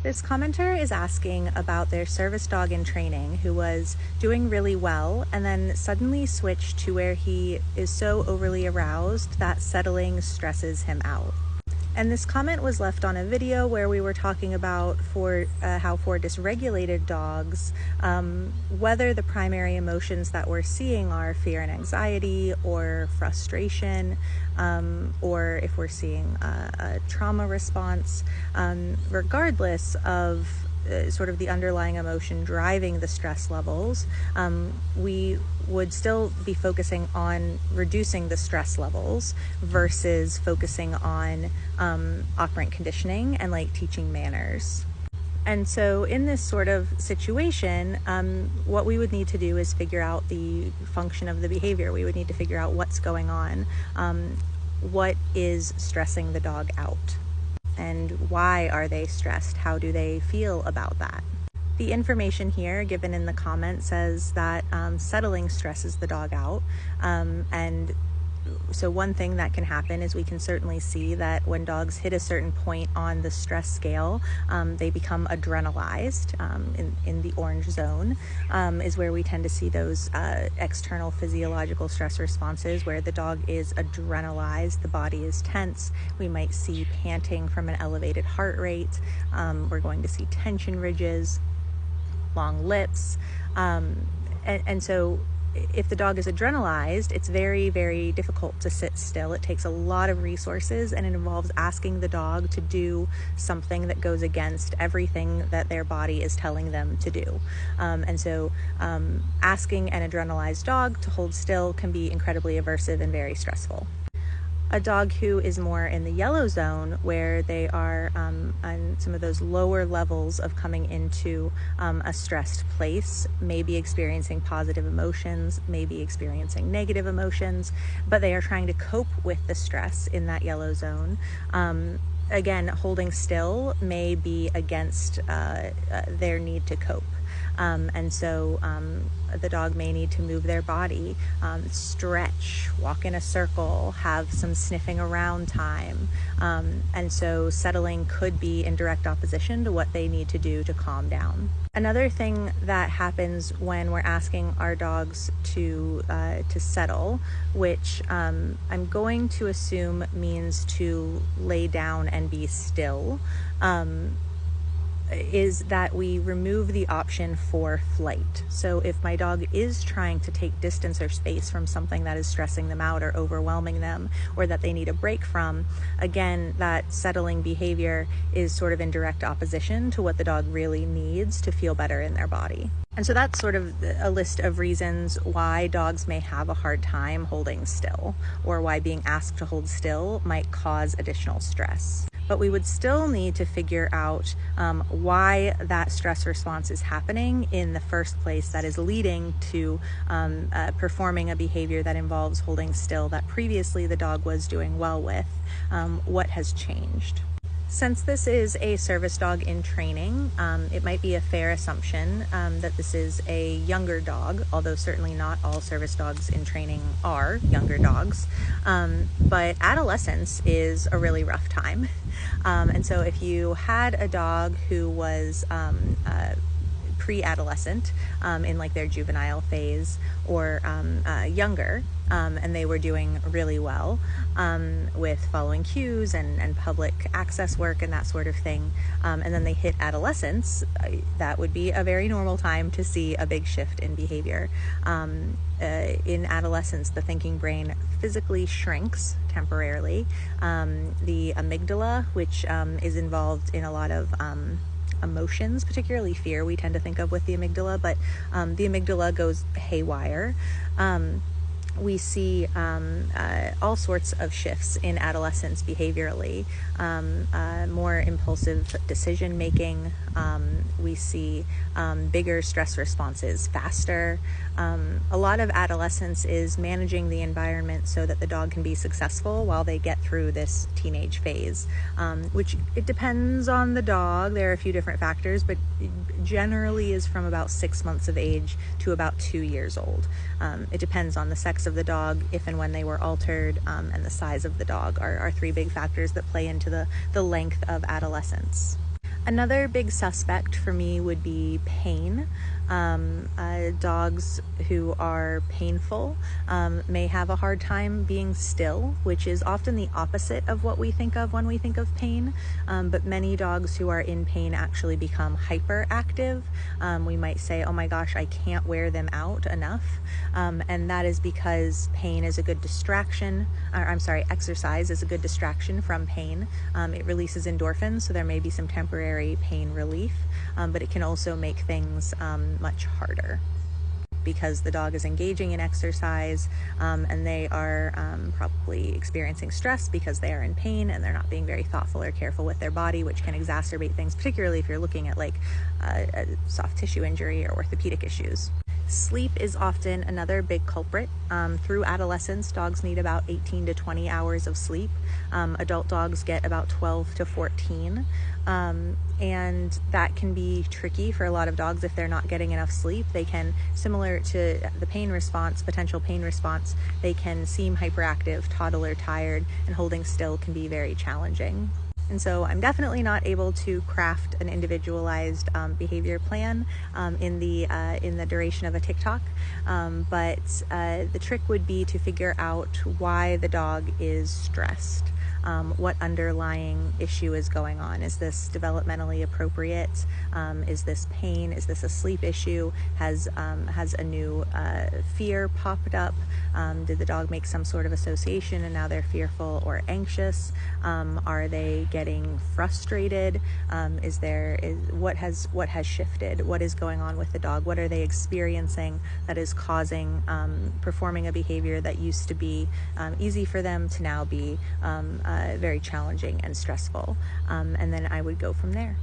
This commenter is asking about their service dog in training who was doing really well and then suddenly switched to where he is so overly aroused that settling stresses him out. And this comment was left on a video where we were talking about how for dysregulated dogs, whether the primary emotions that we're seeing are fear and anxiety or frustration, or if we're seeing a trauma response, regardless of sort of the underlying emotion driving the stress levels, we would still be focusing on reducing the stress levels versus focusing on operant conditioning and like teaching manners. And so in this sort of situation, what we would need to do is figure out the function of the behavior. We would need to figure out what's going on, what is stressing the dog out, and why are they stressed? How do they feel about that? The information here given in the comment says that settling stresses the dog out, and so one thing that can happen is we can certainly see that when dogs hit a certain point on the stress scale, they become adrenalized. In the orange zone is where we tend to see those external physiological stress responses where the dog is adrenalized, the body is tense. We might see panting from an elevated heart rate. We're going to see tension ridges, long lips, and so if the dog is adrenalized, it's very, very difficult to sit still. It takes a lot of resources and it involves asking the dog to do something that goes against everything that their body is telling them to do. And so asking an adrenalized dog to hold still can be incredibly aversive and very stressful. A dog who is more in the yellow zone, where they are on some of those lower levels of coming into a stressed place, may be experiencing positive emotions, may be experiencing negative emotions, but they are trying to cope with the stress in that yellow zone. Again, holding still may be against their need to cope. And so the dog may need to move their body, stretch, walk in a circle, have some sniffing around time. And so settling could be in direct opposition to what they need to do to calm down. Another thing that happens when we're asking our dogs to settle, which I'm going to assume means to lay down and be still, is that we remove the option for flight. So if my dog is trying to take distance or space from something that is stressing them out or overwhelming them, or that they need a break from, again, that settling behavior is sort of in direct opposition to what the dog really needs to feel better in their body. And so that's sort of a list of reasons why dogs may have a hard time holding still, or why being asked to hold still might cause additional stress. But we would still need to figure out why that stress response is happening in the first place, that is leading to performing a behavior that involves holding still that previously the dog was doing well with. What has changed? Since this is a service dog in training, it might be a fair assumption that this is a younger dog, although certainly not all service dogs in training are younger dogs. But adolescence is a really rough time. And so if you had a dog who was pre-adolescent in like their juvenile phase, or younger, and they were doing really well with following cues and public access work and that sort of thing, and then they hit adolescence, that would be a very normal time to see a big shift in behavior. In adolescence, the thinking brain physically shrinks temporarily. The amygdala, which is involved in a lot of emotions, particularly fear, we tend to think of with the amygdala, but the amygdala goes haywire. We see all sorts of shifts in adolescence behaviorally, more impulsive decision making. We see bigger stress responses faster. A lot of adolescence is managing the environment so that the dog can be successful while they get through this teenage phase, which it depends on the dog. There are a few different factors, but generally is from about 6 months of age to about 2 years old. It depends on the sex of the dog, if and when they were altered, and the size of the dog are three big factors that play into the length of adolescence. Another big suspect for me would be pain. Dogs who are painful may have a hard time being still, which is often the opposite of what we think of when we think of pain. But many dogs who are in pain actually become hyperactive. We might say, oh my gosh, I can't wear them out enough. And that is because pain is a good distraction, exercise is a good distraction from pain. It releases endorphins, so there may be some temporary pain relief, but it can also make things much harder because the dog is engaging in exercise and they are probably experiencing stress because they are in pain and they're not being very thoughtful or careful with their body, which can exacerbate things, particularly if you're looking at like a soft tissue injury or orthopedic issues. Sleep is often another big culprit. Through adolescence, dogs need about 18 to 20 hours of sleep. Adult dogs get about 12 to 14. And that can be tricky for a lot of dogs if they're not getting enough sleep. They can, similar to the pain response, potential pain response, they can seem hyperactive, toddler tired, and holding still can be very challenging. And so I'm definitely not able to craft an individualized behavior plan in the duration of a TikTok, but the trick would be to figure out why the dog is stressed. What underlying issue is going on? Is this developmentally appropriate? Is this pain? Is this a sleep issue? Has a new fear popped up? Did the dog make some sort of association and now they're fearful or anxious? Are they getting frustrated? What has shifted? What is going on with the dog? What are they experiencing that is causing performing a behavior that used to be easy for them to now be very challenging and stressful? And then I would go from there.